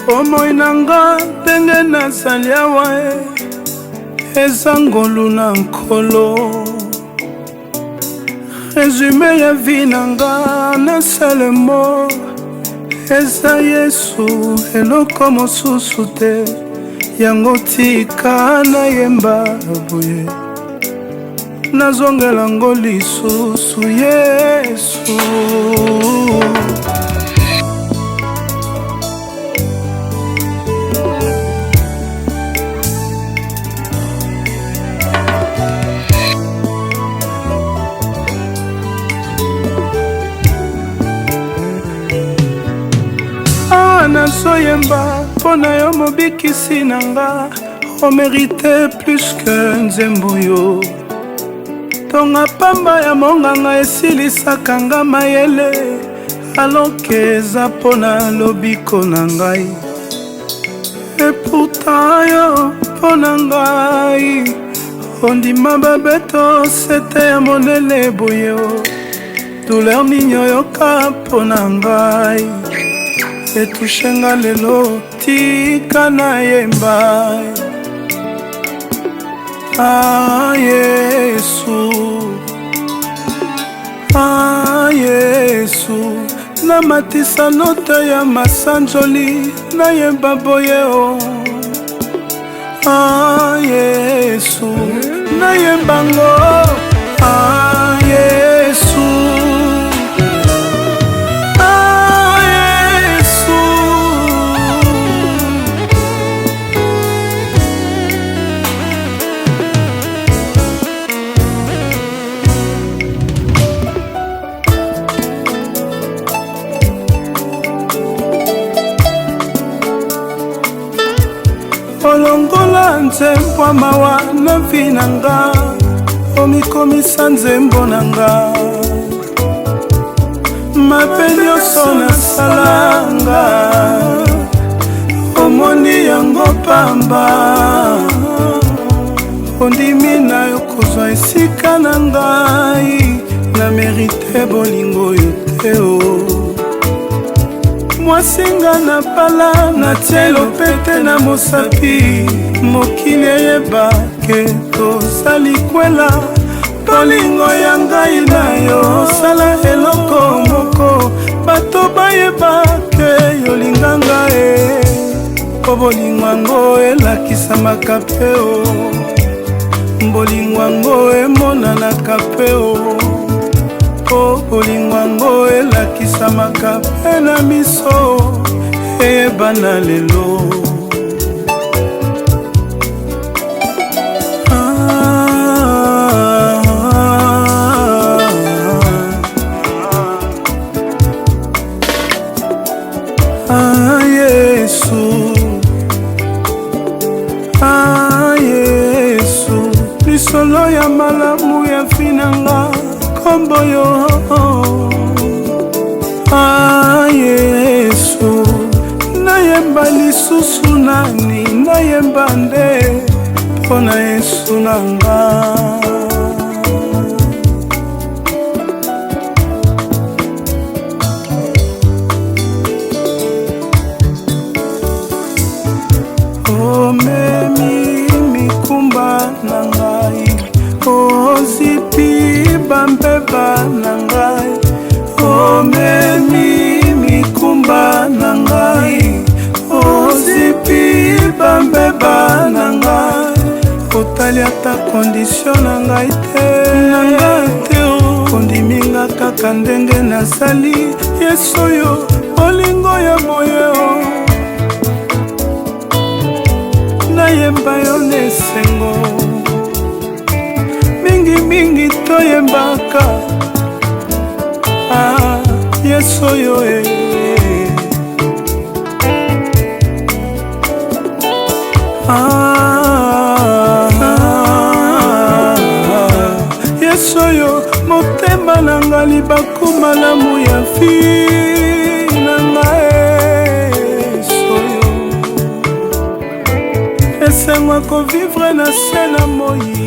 Omoi nanga ndenge nazali awa eza ngolu na nkolo. Resume ya vi nanga na sele mo eza Yesu, eloko mosusu te. Yango tika nayemba boye, nazongela ngo lisusu Yesu. Nazoyemba mpona yo mobikisi nanga, omerite plus que nzembo yo. Tonga pamba ya monganga esilisaka nga mayele, aloke eza mpona lobiko na ngai. E pourtant yo mpona ngai ondima babeto sete ya monele boye. Douleur nini oyoka mpona ngai etushenga lelo, tika nayemba. Ah Yesu, ah Yesu, namatisa note ya masanjoli nayemba boye o. Ah Yesu, nayemba ngo. Ah Yesu, olongola nzembo mawa na vi nanga, omikomisa nzembo nanga. Mabe nyonso nasalanga, omoni yango pamba. Ondimi na yo kozwa esika na ngai, na merite bolingo yo te o. Mwasinga na pala na tielo pete na mosapi, mokili eyeba ke tozali kwela. Bolingo ya ngai na yo sala eloko moko, bato bayeba ke yolinga ngai. Po bolingo yango elakisamaka pe o, bolingo yango emonanaka pe o. Bolingo yango elakisamaka pe na miso, eyebana lelo. Ah Yesu, ah Yesu, lisolo ya malamu ya finanga kombo yo. Ah Yesu, nayemba lisusu nani, nayemba nde mpona Yesu nanga. Omemi mikumba na ngai, ozipi bambeba na ngai. Omemi mikumba na ngai, ozipi bambeba na ngai. Otali ata kondisio na ngai te o, ondiminga kaka ndenge nazali. Yesu yo bolingo ya boye o, nayemba yo nesengo mingi mingi. toyembaka Yesu oyo Yesu oyo motema nanga libaku malamu ya fi nanga Yesu oyo esengwa kovivre na se na moi